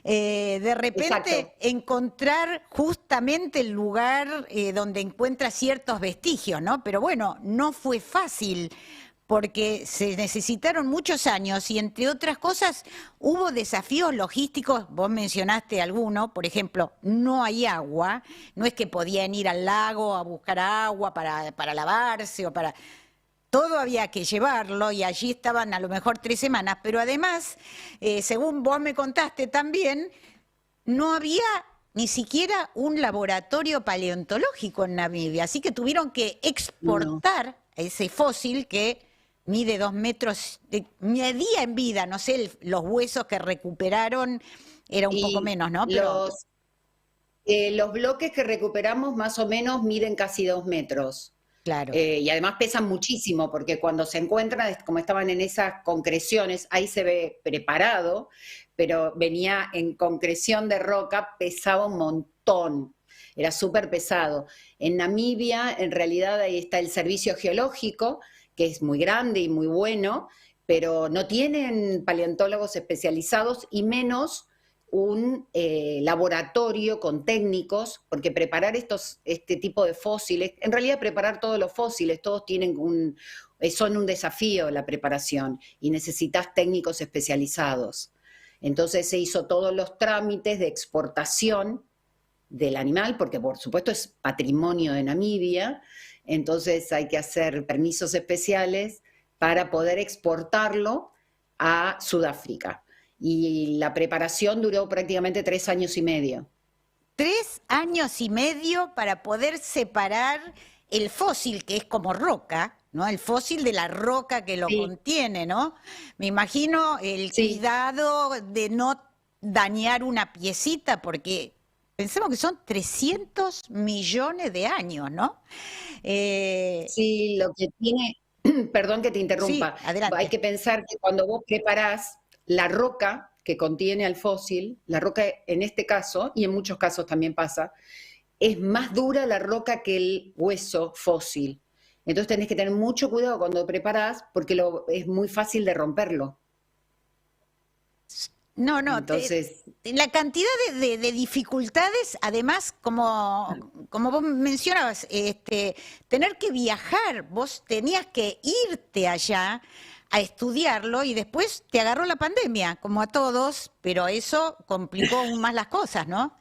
De repente Exacto. encontrar justamente el lugar donde encuentra ciertos vestigios, ¿no? Pero bueno, no fue fácil porque se necesitaron muchos años y entre otras cosas hubo desafíos logísticos, vos mencionaste alguno, por ejemplo, no hay agua, no es que podían ir al lago a buscar agua para lavarse o para... Todo había que llevarlo y allí estaban a lo mejor 3 semanas, pero además, según vos me contaste también, no había ni siquiera un laboratorio paleontológico en Namibia, así que tuvieron que exportar ese fósil que mide 2 metros, medía en vida, no sé, los huesos que recuperaron era un poco menos, ¿no? Pero... Los bloques que recuperamos más o menos miden casi 2 metros. Claro. Y además pesan muchísimo, porque cuando se encuentran, como estaban en esas concreciones, ahí se ve preparado, pero venía en concreción de roca, pesaba un montón, era súper pesado. En Namibia, en realidad, ahí está el servicio geológico, que es muy grande y muy bueno, pero no tienen paleontólogos especializados y menos un laboratorio con técnicos, porque preparar este tipo de fósiles, en realidad preparar todos los fósiles, todos son un desafío la preparación y necesitas técnicos especializados. Entonces se hizo todos los trámites de exportación del animal, porque por supuesto es patrimonio de Namibia, entonces hay que hacer permisos especiales para poder exportarlo a Sudáfrica. Y la preparación duró prácticamente 3 años y medio. 3 años y medio para poder separar el fósil, que es como roca, ¿no? El fósil de la roca que lo contiene, ¿no? Me imagino el cuidado de no dañar una piecita, porque pensemos que son 300 millones de años, ¿no? Sí, lo que tiene, perdón que te interrumpa, sí, adelante. Hay que pensar que cuando vos preparás la roca que contiene al fósil, la roca en este caso, y en muchos casos también pasa, es más dura la roca que el hueso fósil. Entonces tenés que tener mucho cuidado cuando preparás porque es muy fácil de romperlo. No, Entonces, la cantidad de dificultades, además, como vos mencionabas, tener que viajar, vos tenías que irte allá a estudiarlo y después te agarró la pandemia, como a todos, pero eso complicó aún más las cosas, ¿no?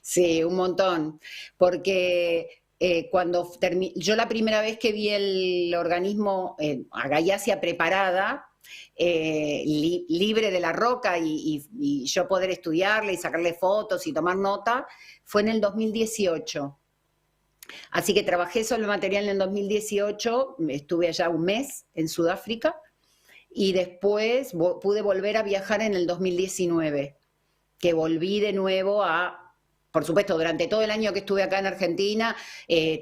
sí, un montón, porque yo la primera vez que vi el organismo, a Gallacia preparada, libre de la roca y yo poder estudiarle y sacarle fotos y tomar nota, fue en el 2018. Así que trabajé sobre el material en el 2018, estuve allá un mes en Sudáfrica y después pude volver a viajar en el 2019, que volví de nuevo por supuesto, durante todo el año que estuve acá en Argentina,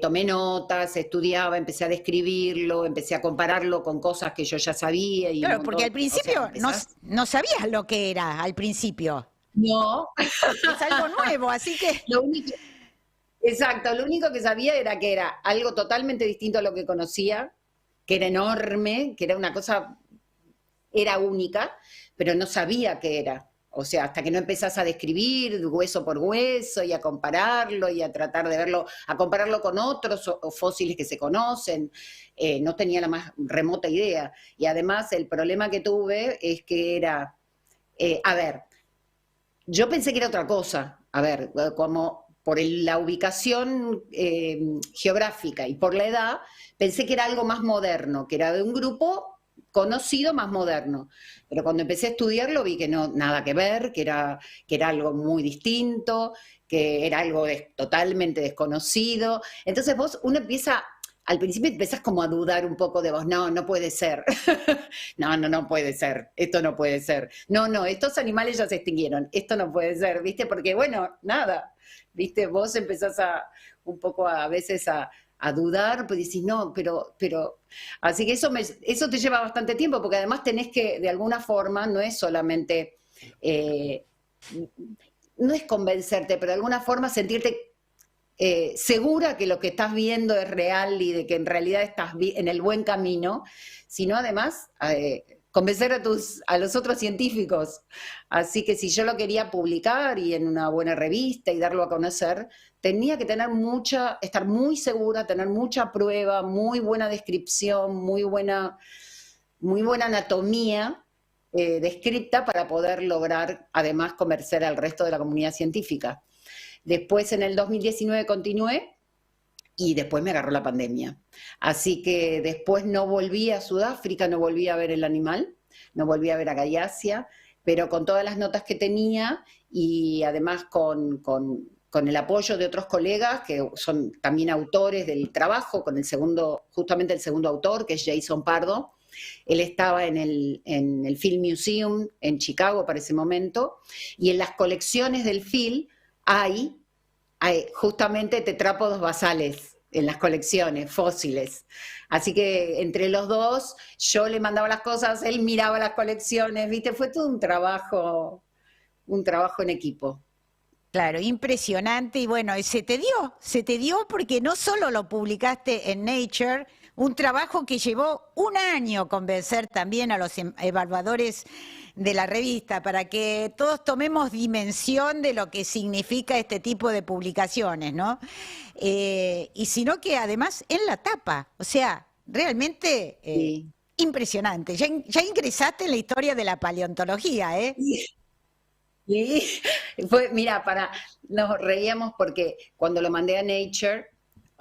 tomé notas, estudiaba, empecé a describirlo, empecé a compararlo con cosas que yo ya sabía. Y Claro, porque al principio o sea, no sabías lo que era, al principio. No. Es algo nuevo, así que... Exacto, lo único que sabía era que era algo totalmente distinto a lo que conocía, que era enorme, que era una cosa, era única, pero no sabía qué era. O sea, hasta que no empezás a describir hueso por hueso y a compararlo y a tratar de verlo, a compararlo con otros fósiles que se conocen, no tenía la más remota idea. Y además el problema que tuve es que era, a ver, yo pensé que era otra cosa, a ver, como por la ubicación geográfica y por la edad, pensé que era algo más moderno, que era de un grupo conocido más moderno. Pero cuando empecé a estudiarlo vi que no, nada que ver, que era algo muy distinto, que era algo totalmente desconocido. Entonces uno empieza, al principio empezás como a dudar un poco de vos, no puede ser. No puede ser, esto no puede ser. No, estos animales ya se extinguieron, esto no puede ser, ¿viste? Porque bueno, nada, ¿viste? Vos empezás un poco a veces a dudar, pues decís, no, pero, así que eso te lleva bastante tiempo, porque además tenés que, de alguna forma, no es solamente, no es convencerte, pero de alguna forma sentirte segura que lo que estás viendo es real y de que en realidad estás en el buen camino, sino además convencer a los otros científicos. Así que si yo lo quería publicar y en una buena revista y darlo a conocer, tenía que estar muy segura, tener mucha prueba, muy buena descripción, muy buena anatomía descripta para poder lograr, además, convencer al resto de la comunidad científica. Después, en el 2019, continué y después me agarró la pandemia. Así que después no volví a Sudáfrica, no volví a ver el animal, no volví a ver a Gallacia, pero con todas las notas que tenía y además con el apoyo de otros colegas que son también autores del trabajo, justamente el segundo autor, que es Jason Pardo. Él estaba en el Field Museum en Chicago para ese momento, y en las colecciones del Field hay justamente tetrápodos basales en las colecciones, fósiles. Así que entre los dos, yo le mandaba las cosas, él miraba las colecciones, ¿viste? Fue todo un trabajo en equipo. Claro, impresionante. Y bueno, se te dio porque no solo lo publicaste en Nature, un trabajo que llevó un año convencer también a los evaluadores de la revista para que todos tomemos dimensión de lo que significa este tipo de publicaciones, ¿no? Y sino que además en la tapa, o sea, realmente Sí. impresionante. Ya ingresaste en la historia de la paleontología, ¿eh? Y mira, nos reíamos porque cuando lo mandé a Nature,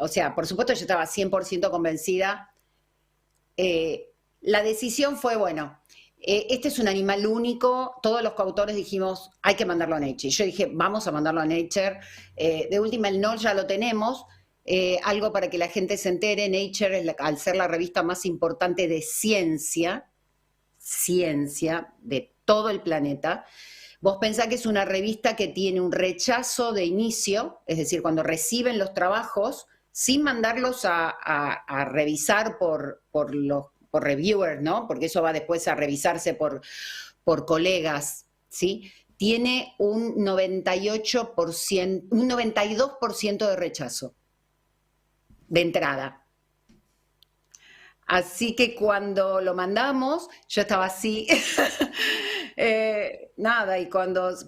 o sea, por supuesto yo estaba 100% convencida. La decisión fue, bueno, este es un animal único, todos los coautores dijimos, hay que mandarlo a Nature. Yo dije, vamos a mandarlo a Nature. De última, el NOR ya lo tenemos. Algo para que la gente se entere, Nature, al ser la revista más importante de ciencia de todo el planeta. Vos pensás que es una revista que tiene un rechazo de inicio, es decir, cuando reciben los trabajos, sin mandarlos a revisar por reviewers, ¿no? Porque eso va después a revisarse por colegas, ¿sí? Tiene un 98%, un 92% de rechazo de entrada. Así que cuando lo mandamos, yo estaba así, Nada,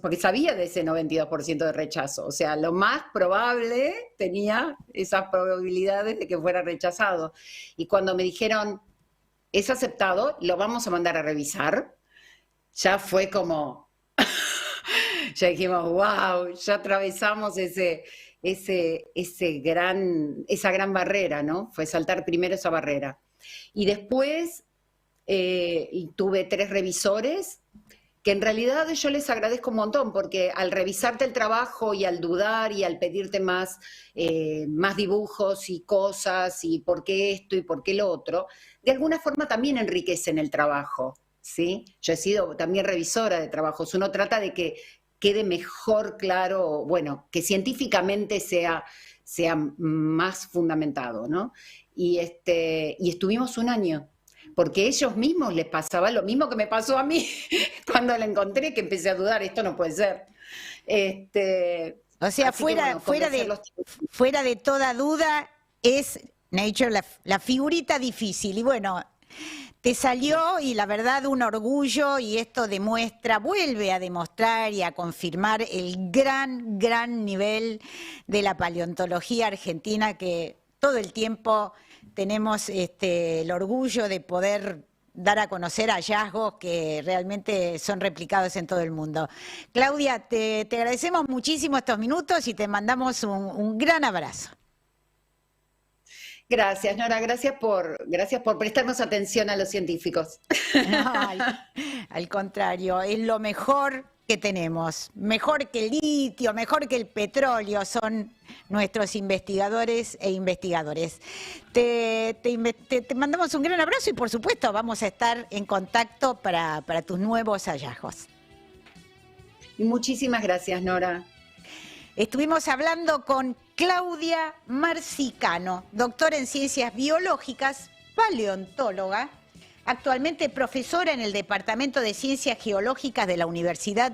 porque sabía de ese 92% de rechazo, o sea, lo más probable tenía esas probabilidades de que fuera rechazado. Y cuando me dijeron, es aceptado, lo vamos a mandar a revisar, ya fue como, ya dijimos, wow, ya atravesamos esa gran barrera, ¿no? Fue saltar primero esa barrera. Y después tuve 3 revisores, que en realidad yo les agradezco un montón, porque al revisarte el trabajo y al dudar y al pedirte más dibujos y cosas y por qué esto y por qué lo otro, de alguna forma también enriquecen el trabajo, ¿sí? Yo he sido también revisora de trabajos. Uno trata de que quede mejor claro, bueno, que científicamente sea más fundamentado, ¿no? Y estuvimos un año, porque ellos mismos les pasaba lo mismo que me pasó a mí cuando la encontré, que empecé a dudar, esto no puede ser. O sea, fuera de toda duda, es Nature la figurita difícil. Y bueno, te salió y la verdad un orgullo, y esto vuelve a demostrar y a confirmar el gran nivel de la paleontología argentina, que todo el tiempo tenemos el orgullo de poder dar a conocer hallazgos que realmente son replicados en todo el mundo. Claudia, te agradecemos muchísimo estos minutos y te mandamos un gran abrazo. Gracias, Nora, gracias por prestarnos atención a los científicos. No, al contrario, es lo mejor que tenemos, mejor que el litio, mejor que el petróleo, son nuestros investigadores e investigadores. Te mandamos un gran abrazo y por supuesto vamos a estar en contacto para tus nuevos hallazgos. Y muchísimas gracias, Nora. Estuvimos hablando con Claudia Marcicano, doctora en Ciencias Biológicas, paleontóloga, actualmente profesora en el Departamento de Ciencias Geológicas de la Universidad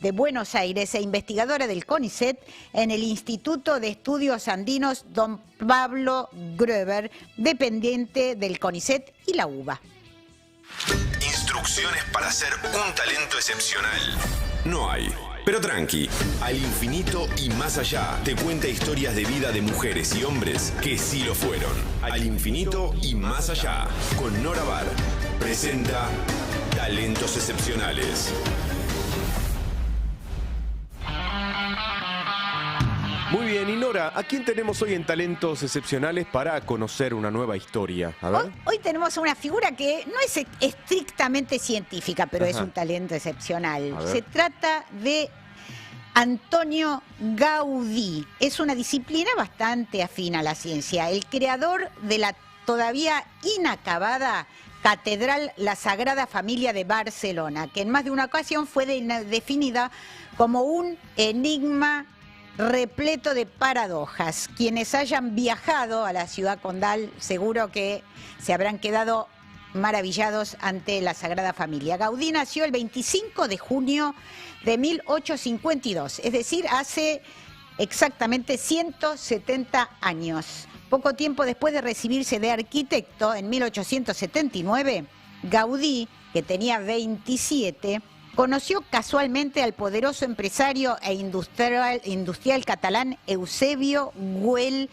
de Buenos Aires e investigadora del CONICET en el Instituto de Estudios Andinos Don Pablo Gruber, dependiente del CONICET y la UBA. Instrucciones para ser un talento excepcional. No hay. Pero tranqui, Al Infinito y Más Allá te cuenta historias de vida de mujeres y hombres que sí lo fueron. Al Infinito y Más Allá, con Nora Bar, presenta Talentos Excepcionales. Muy bien, y Nora, ¿a quién tenemos hoy en Talentos Excepcionales para conocer una nueva historia? A ver. Hoy tenemos una figura que no es estrictamente científica, pero es un talento excepcional. Se trata de Antonio Gaudí. Es una disciplina bastante afín a la ciencia. El creador de la todavía inacabada Catedral La Sagrada Familia de Barcelona, que en más de una ocasión fue definida como un enigma repleto de paradojas. Quienes hayan viajado a la ciudad condal seguro que se habrán quedado maravillados ante la Sagrada Familia. Gaudí nació el 25 de junio de 1852, es decir, hace exactamente 170 años. Poco tiempo después de recibirse de arquitecto, en 1879, Gaudí, que tenía 27, conoció casualmente al poderoso empresario e industrial catalán Eusebio Güell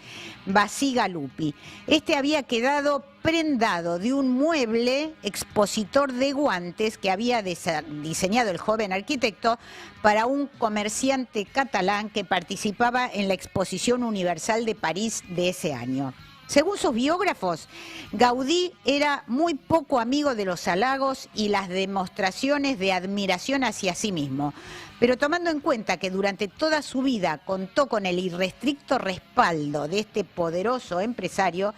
Bacigalupi. Este había quedado prendado de un mueble expositor de guantes que había diseñado el joven arquitecto para un comerciante catalán que participaba en la Exposición Universal de París de ese año. Según sus biógrafos, Gaudí era muy poco amigo de los halagos y las demostraciones de admiración hacia sí mismo, pero tomando en cuenta que durante toda su vida contó con el irrestricto respaldo de este poderoso empresario,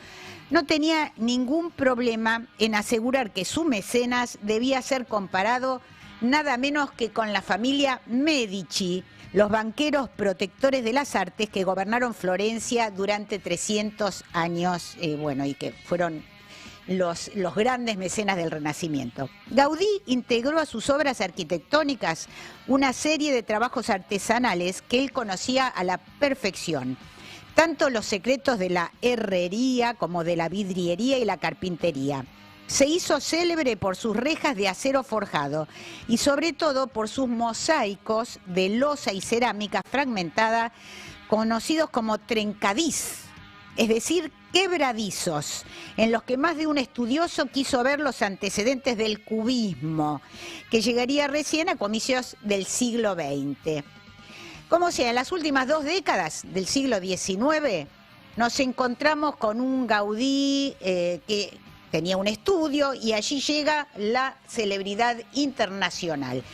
no tenía ningún problema en asegurar que su mecenas debía ser comparado nada menos que con la familia Medici, los banqueros protectores de las artes que gobernaron Florencia durante 300 años, y que fueron los grandes mecenas del Renacimiento. Gaudí integró a sus obras arquitectónicas una serie de trabajos artesanales que él conocía a la perfección, tanto los secretos de la herrería como de la vidriería y la carpintería. Se hizo célebre por sus rejas de acero forjado y sobre todo por sus mosaicos de loza y cerámica fragmentada, conocidos como trencadís, es decir, quebradizos, en los que más de un estudioso quiso ver los antecedentes del cubismo, que llegaría recién a comienzos del siglo XX. Como sea, en las últimas 2 décadas del siglo XIX nos encontramos con un Gaudí que tenía un estudio y allí llega la celebridad internacional.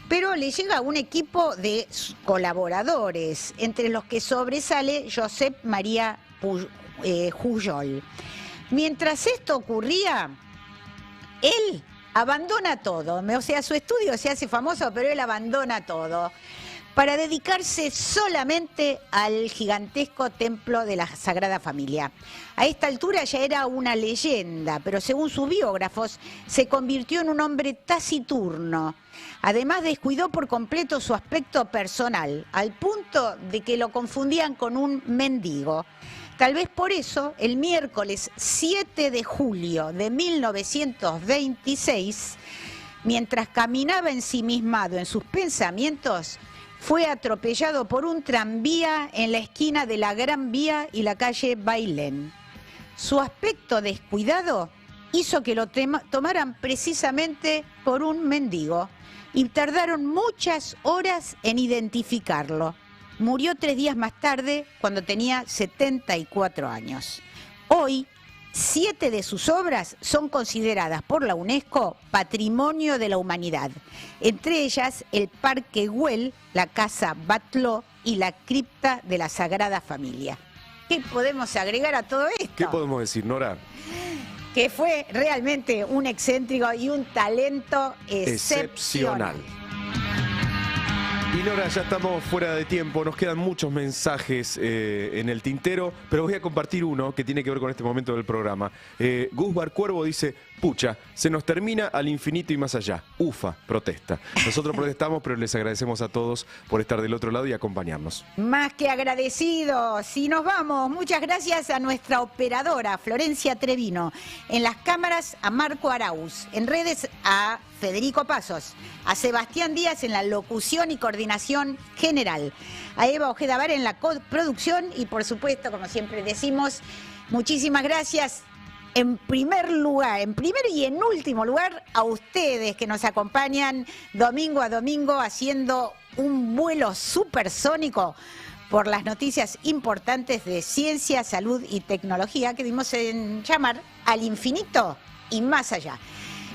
Pero le llega un equipo de colaboradores, entre los que sobresale Josep María Pujol. Mientras esto ocurría, él abandona todo. O sea, su estudio se hace famoso, pero él abandona todo para dedicarse solamente al gigantesco templo de la Sagrada Familia. A esta altura ya era una leyenda, pero según sus biógrafos, se convirtió en un hombre taciturno. Además, descuidó por completo su aspecto personal, al punto de que lo confundían con un mendigo. Tal vez por eso, el miércoles 7 de julio de 1926, mientras caminaba ensimismado en sus pensamientos, fue atropellado por un tranvía en la esquina de la Gran Vía y la calle Bailén. Su aspecto descuidado hizo que lo tomaran precisamente por un mendigo y tardaron muchas horas en identificarlo. Murió 3 días más tarde, cuando tenía 74 años. Hoy, 7 de sus obras son consideradas por la UNESCO Patrimonio de la Humanidad. Entre ellas, el Parque Güell, la Casa Batlló y la Cripta de la Sagrada Familia. ¿Qué podemos agregar a todo esto? ¿Qué podemos decir, Nora? Que fue realmente un excéntrico y un talento excepcional. Y Nora, ya estamos fuera de tiempo, nos quedan muchos mensajes en el tintero, pero voy a compartir uno que tiene que ver con este momento del programa. Gusbar Cuervo dice: pucha, se nos termina al infinito y más allá. Ufa, protesta. Nosotros protestamos, pero les agradecemos a todos por estar del otro lado y acompañarnos. Más que agradecidos. Y nos vamos. Muchas gracias a nuestra operadora, Florencia Trevino. En las cámaras, a Marco Arauz. En redes, a Federico Pasos. A Sebastián Díaz en la locución y coordinación general. A Eva Ojeda Var en la producción. Y por supuesto, como siempre decimos, muchísimas gracias. En primer y en último lugar, a ustedes que nos acompañan domingo a domingo haciendo un vuelo supersónico por las noticias importantes de ciencia, salud y tecnología que dimos en llamar Al Infinito y Más Allá.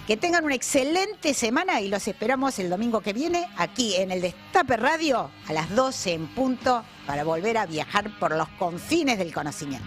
Que tengan una excelente semana y los esperamos el domingo que viene aquí en el Destape Radio a las 12 en punto para volver a viajar por los confines del conocimiento.